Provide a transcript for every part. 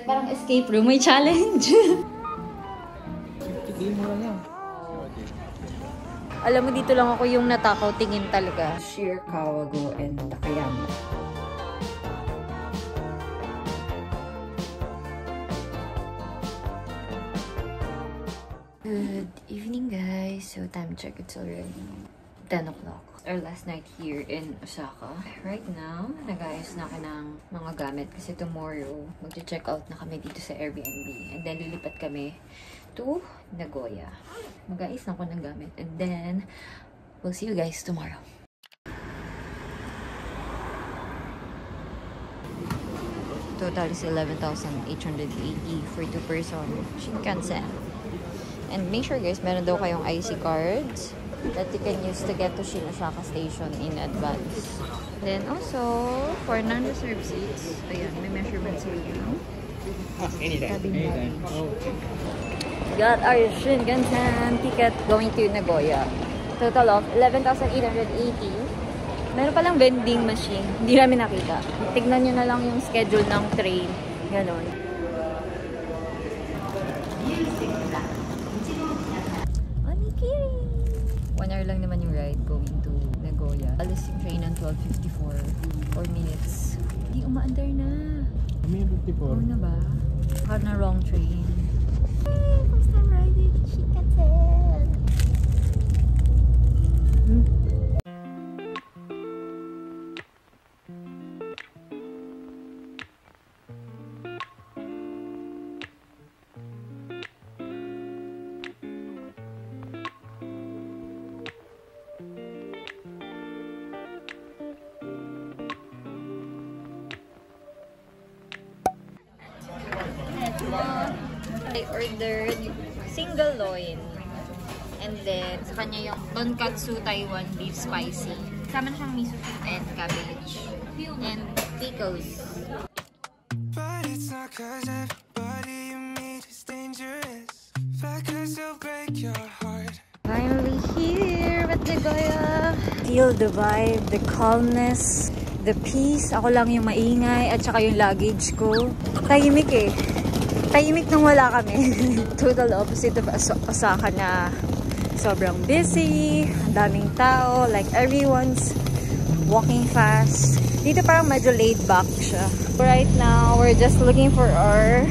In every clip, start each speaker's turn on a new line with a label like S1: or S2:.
S1: Parang escape room, may challenge.
S2: Game mo lang yan.
S1: Alam mo, dito lang ako yung natakaw tingin talaga. Sheer Kawago and Takayama. Good evening, guys. So, time check. It's already 10 o'clock. Our last night here in Osaka. Right now, nag-ayos na ako ng mga gamit kasi tomorrow, mag-check out na kami dito sa Airbnb. And then, lilipat kami to Nagoya. Mag-ayos na ako ng gamit. And then, we'll see you guys tomorrow. Total is 11,880 for 2-person Shinkansen. And make sure guys, meron daw kayong IC cards that you can use to get to Shin Osaka Station in advance. Then also, for non-reserved seats, ayan, may measurements review.
S2: Anytime. Oh.
S1: Got our Shinkansen ticket going to Nagoya. Total of 11,880. Meron palang vending machine. Hindi namin nakita. Tignan nyo na lang yung schedule ng train. Ganon. 1 hour lang naman yung ride going to Nagoya. Alis yung train ng 12:54. 4 minutes. Hindi, umaandar na.
S2: May 54.
S1: Oo na ba? Baka na wrong train. Hey! First time riding Shinkansen! I ordered single loin. And then, sa kanya yung Tonkatsu Taiwan beef spicy. Sama na siyang miso soup and cabbage. And pickles. But it's not cause everybody you meet is dangerous. But cause they'll break your heart. Finally here at Nagoya. Feel the vibe, the calmness, the peace. Ako lang yung maingay at saka yung luggage ko. Tahimik eh. Tahimik nung wala kami. Total opposite of Osaka na sobrang busy, ang daming tao, like everyone's walking fast. Dito parang medyo laid back siya. Right now, we're just looking for our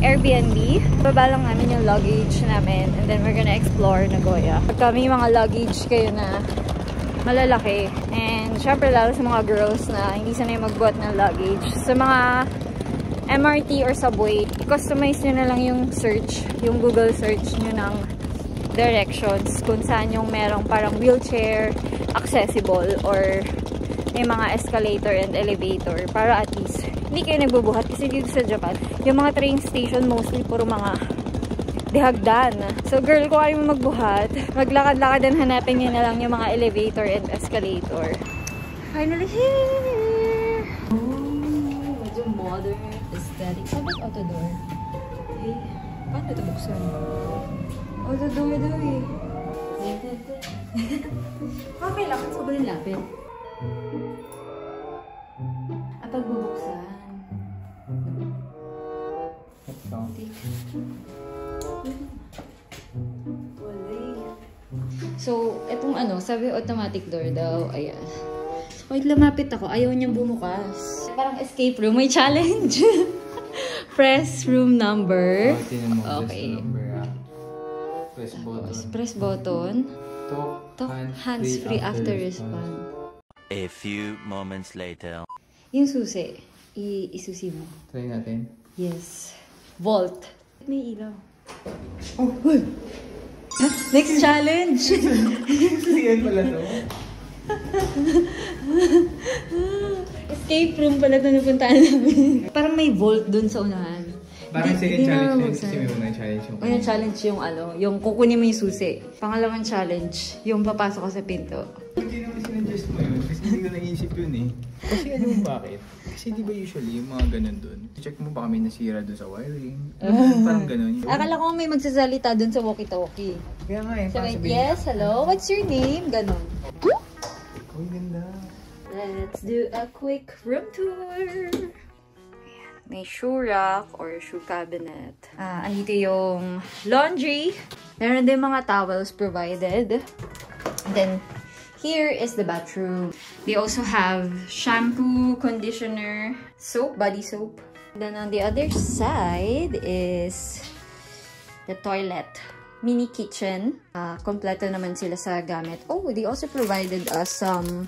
S1: Airbnb. Baba lang namin yung luggage namin and then we're gonna explore Nagoya. Pagka may mga luggage kayo na malalaki and syempre lalo sa mga girls na hindi sanay magbuhat ng luggage. Sa mga MRT or subway, customize nyo na lang yung search, yung Google search nyo ng directions kung saan yung merong parang wheelchair accessible or may mga escalator and elevator para at least hindi kayo nagbubuhat. Kasi dito sa Japan, yung mga train station mostly puro mga dihagdan. So girl, kung ayaw mo magbuhat, maglakad-lakad and hanapin nyo na lang yung mga elevator and escalator. Finally here! Oh, medyo modern aesthetic. Sabi auto door. Eh, paano ito buksan? Auto door daw eh. Okay lang. Sobrang lapit. At pag bubuksan. So, etong ano, sabi automatic door daw. Ayan. Wait, lumapit ako. Ayaw niyang bumukas. Parang escape room. May challenge. Press room number. Okay.
S2: Press button.
S1: Press button.
S2: Talk
S1: hands-free after respond.
S3: A few moments later.
S1: Yung susi. Isusi mo.
S2: Try natin.
S1: Yes. Vault. May ilaw. Oh, hey! Next challenge!
S2: Sige pala to.
S1: Escape room pala ito napuntaan namin. Parang may vault dun sa unahan.
S2: Parang second challenge kasi may unang challenge yung
S1: unang challenge yung ano, yung kukunin mo yung susi. Pangalawang challenge, yung papasok ka sa pinto.
S2: Hindi naman sinadjust mo yun kasi hindi ko naisip yun eh. Kasi ano mo bakit? Kasi di ba usually yung mga ganun dun, check mo baka may nasira dun sa wiring. Parang ganun.
S1: Akala ko may magsasalita dun sa walkie-talkie.
S2: Kaya nga eh.
S1: Sabi, yes, hello, what's your name? Ganon.
S2: Ang ganda.
S1: Let's do a quick room tour. May shoe rack or shoe cabinet. Andito yung laundry. Meron din mga towels provided. And then, here is the bathroom. They also have shampoo, conditioner, soap, body soap. Then on the other side is the toilet. Mini kitchen. Kompleto naman sila sa gamit. Oh, they also provided us some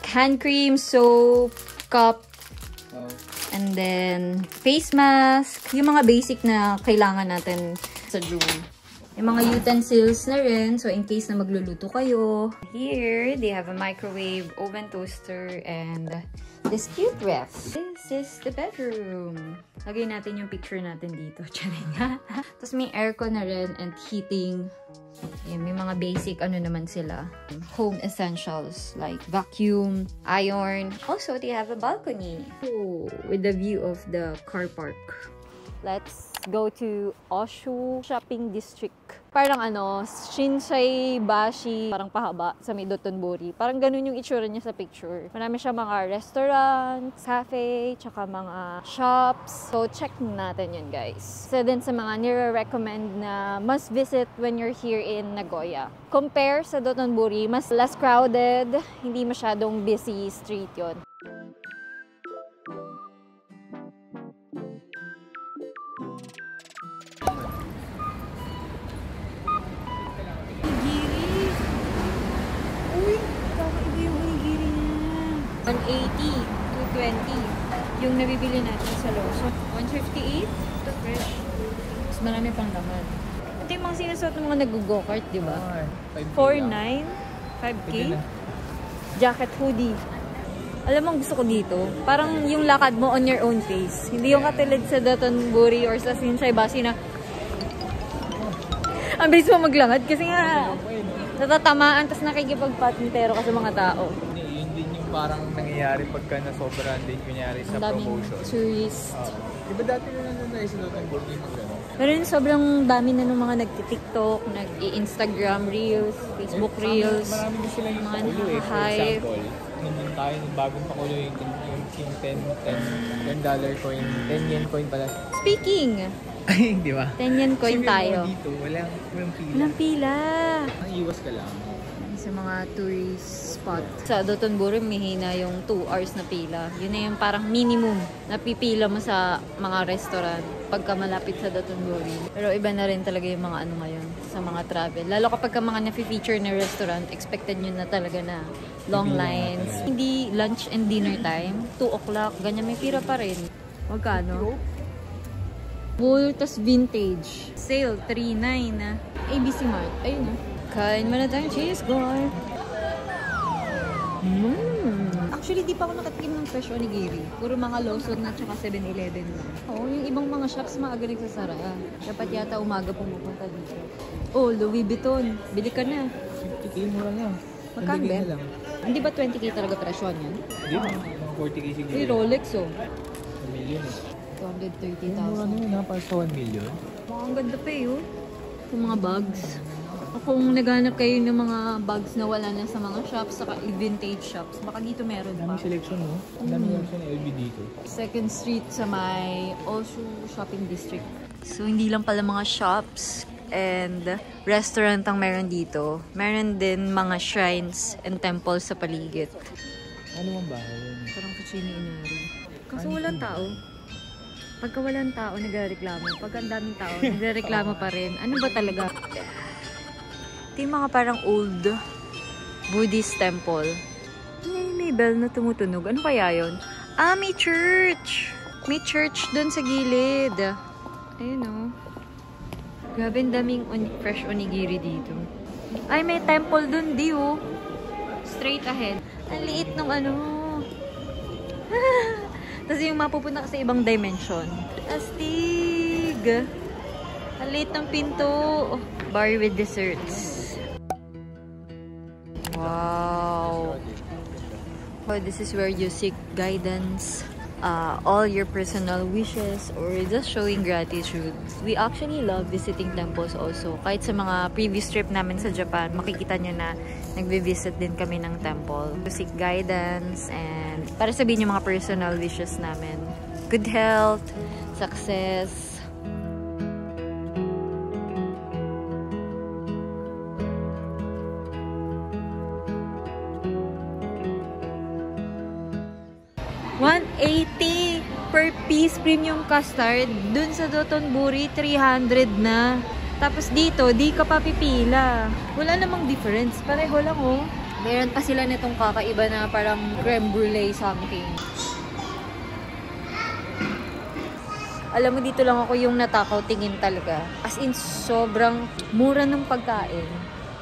S1: hand cream, soap, cup, and then face mask. Yung mga basic na kailangan natin sa room. Yung mga utensils na rin. So, in case na magluluto kayo. Here, they have a microwave, oven toaster, and this cute ref. This is the bedroom. Lagay natin yung picture natin dito. Tapos may aircon na rin and heating. Yan, may mga basic ano naman sila. Home essentials like vacuum, iron. Also, they have a balcony. Oh, with the view of the car park. Let's go to Oshu Shopping District. Parang ano, Shinsei Bashi, parang pahaba sa may Dotonbori. Parang ganun yung itsura niya sa picture. Marami siya mga restaurant, cafe, tsaka mga shops. So, check natin yun, guys. So, din sa mga nire-recommend na must visit when you're here in Nagoya. Compare sa Dotonbori, mas less crowded, hindi masyadong busy street yon. Uy, kakaiba yung onigiri niya. 180, 220. Yung nabibili natin sa Lawson. 158, ito fresh. Mas marami pang laman. Ito yung mga sinasot ng mga nag-go-kart, di ba? 4.9, 5K. Jacket, hoodie. Alam mo, gusto ko dito. Parang yung lakad mo on your own pace. Hindi yung katulad sa Dotonbori or sa Shinsei Bashi na ang bilis mo maglakad kasi nga natatamaan tapos nakikipagpatintero ka sa mga tao.
S2: Yun din yung parang nangyayari pagka nasobrahan din kunyari sa promotion.
S1: Tourist.
S2: Diba dati na nandun tayo sa Dotonbori yung gano'n?
S1: Pero yun, sobrang dami na ng mga nag-TikTok, nag-Instagram Reels, Facebook Reels.
S2: Marami din sila yung
S1: mga
S2: pakulo eh. For
S1: hype.
S2: example, nandun tayo ng bagong pakulo yung $10 coin, 10 yen coin pala.
S1: Speaking!
S2: Ay, di ba?
S1: 10 yen coin tayo.
S2: Dito, walang pila.
S1: Walang pila.
S2: Iwas ka lang.
S1: Sa mga tourist spot. Sa Dotonbori, mahina yung 2 hours na pila. Yun na yung parang minimum na pipila mo sa mga restaurant pagka malapit sa Dotonbori. Pero iba na rin talaga yung mga ano ngayon sa mga travel. Lalo kapag ka mga na-feature na restaurant, expected nyo na talaga na long lines. Hindi lunch and dinner time. 2 o'clock, ganyan may pira pa rin. Magkano? Wool, tas vintage. Sale, 3.9 na. ABC Mart. Ayun na. Kain mo na tayong cheese corn. Actually, di pa ako nakatikim ng fresh onigiri. Puro mga Lawson na tsaka 7-Eleven lang. Oo, yung ibang mga shops maaga nagsasara. Dapat yata umaga pumupunta dito. Oh, Louis Vuitton. Bili ka na.
S2: 50K mura lang.
S1: Magkano ba? Hindi ba 20K talaga presyon yan?
S2: Hindi ba? 40K siguro.
S1: Uy, Rolex oh.
S2: 1 million eh.
S1: 230,000.
S2: Mura na yun ha, para sa 1 million.
S1: Ang ganda pa eh oh. Yung mga bags. Kung naghanap kayo ng mga bags na wala na sa mga shops, saka vintage shops, baka dito meron pa.
S2: Dami selection no? Dami selection ng LV dito.
S1: 2nd Street sa may Oshu Shopping District. So, hindi lang pala mga shops and restaurant ang meron dito. Meron din mga shrines and temples sa paligid.
S2: Ano ang bahay yun?
S1: Parang Fushimi Inari. Kaso walang tao. Pagka walang tao, nagreklamo. Pagka ang daming tao, nagreklamo pa rin. Ano ba talaga? Ito yung mga parang old Buddhist temple. May bell na tumutunog. Ano kaya yun? Ah, may church! May church dun sa gilid. Ayun o. Grabe, ang daming fresh onigiri dito. Ay, may temple dun, di o. Straight ahead. Ang liit ng ano. Tapos yung mapupunta ka sa ibang dimension. Astig! Ang liit ng pinto. Bar with desserts. Wow! Well, this is where you seek guidance, all your personal wishes, or just showing gratitude. We actually love visiting temples also. Kahit sa mga previous trip namin sa Japan, makikita nyo na nagbe-visit din kami ng temple. To seek guidance and para sabihin yung mga personal wishes namin. good health, success. $180 per piece premium custard. Dun sa Dotonbori, 300 na. Tapos dito, di ka pa pipila. Wala namang difference. Pareho lang, oh. Meron pa sila nitong kakaiba na parang creme brulee something. Alam mo, dito lang ako yung natakaw tingin talaga. As in, sobrang mura ng pagkain.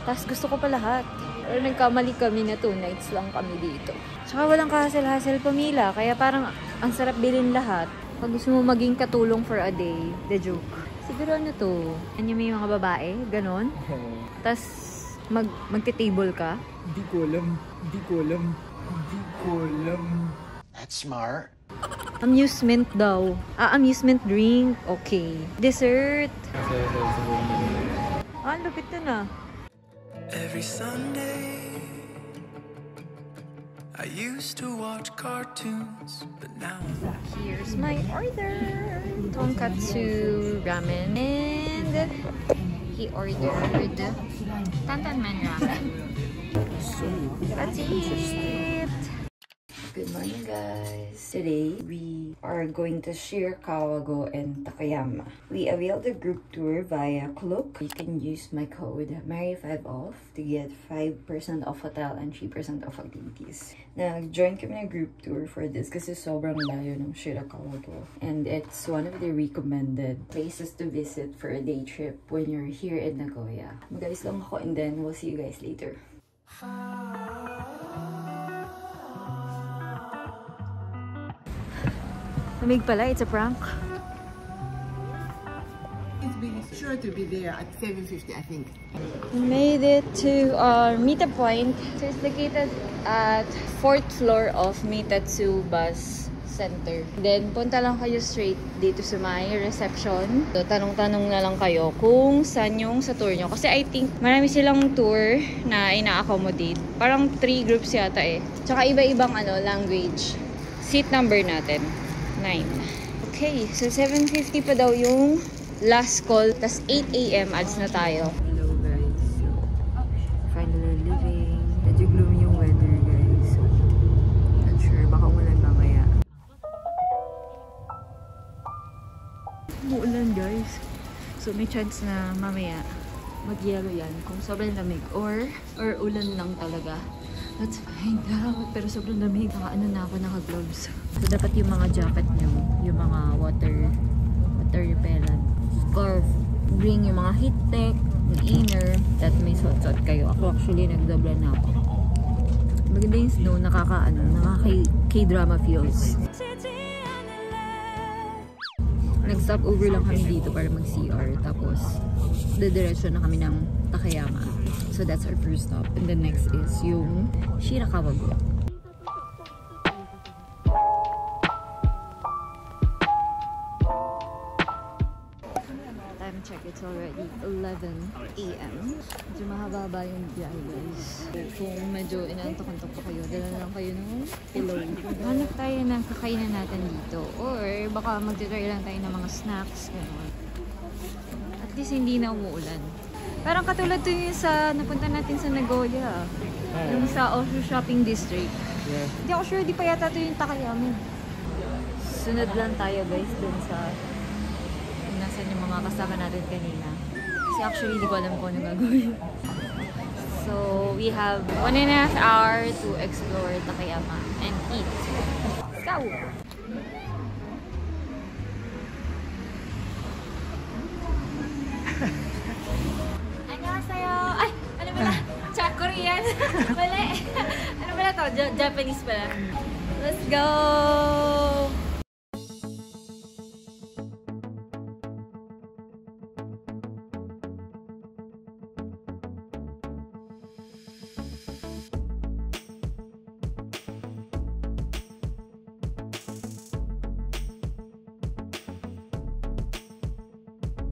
S1: Tapos gusto ko pa lahat. Pero nagkamali kami na 2 nights lang kami dito. Tsaka walang kahasel-hasel pamila. Kaya parang ang sarap bilhin lahat. Pag gusto mo maging katulong for a day, the joke. Siguro ano to? Ano may mga babae? Ganon? Tapos magte-table ka?
S2: Hindi ko alam.
S3: That's smart.
S1: Amusement daw. Amusement drink. Okay. Dessert. Lupit na.
S4: Every Sunday I used to watch cartoons, but now
S1: Here's my order. Tonkatsu ramen. And he ordered Tantanmen ramen. That's it.
S5: Good morning, guys. Today, we are going to Shir Kawago and Takayama. We availed the group tour via Klook. You can use my code MARY5OFF to get 5% off hotel and 3% off activities. Nag-join kami na group tour for this kasi sobrang layo ng Shir Kawago. And it's one of the recommended places to visit for a day trip when you're here in Nagoya. Mag-alis lang ako and then we'll see you guys later.
S1: Lamig pala, it's a prank.
S6: It's sure to be there at 7:50, I think.
S1: We made it to our Mita Point. So it's located at 4th floor of Mitatsu Bus Center. Then, punta lang kayo straight dito sa may reception. So, tanong-tanong na lang kayo kung saan yung sa tour nyo. Kasi I think marami silang tour na ina-accommodate. Parang 3 groups yata eh. Tsaka iba-ibang language. Seat number natin. 9. Okay, so 7:50 pa daw yung last call, tas 8 AM ads na tayo.
S5: Hello guys, so finally leaving. Medyo gloomy yung weather guys, so not sure, baka umulan mamaya.
S1: Umuulan guys. So may chance na mamaya mag-yellow yan kung sobrang lamig or ulan lang talaga. Let's find out. Pero sobrang lamig. Nakaano na ako, naka-gloves. So, dapat yung mga jacket nyo, yung mga water repellent, scarf, bring yung mga heat tech, yung inner, that may suot-suot kayo. Ako actually, nagdobla na ako. Maganda yung snow, nakaka-K-drama feels. Nag-stop over lang kami dito para mag-CR. Tapos, dediretso na kami ng Takayama. So that's our first stop. And the next is yung Shir Kawago. Time check, it's already 11 AM. Medyo mahaba yung biyahe guys. Kung medyo inaantok-antok pa kayo, dala na lang kayo ng pillow. Hanap tayo ng kakainan natin dito. Or baka mag-try lang tayo ng mga snacks. Ganun. At least hindi na umuulan. Parang katulad to yung sa napunta natin sa Nagoya. Yung sa Osho Shopping District.
S2: Yeah.
S1: Hindi ako sure, di pa yata to yung Takayama. Sunod lang tayo guys dun sa nasan yung mga kasama natin kanina. Kasi actually, di ko alam kung ano gagawin. So, we have 1.5 hours to explore Takayama and eat. Let's go! Ay! Ano pala? Korean! Mali! Ano pala to? Japanese pala. Let's go!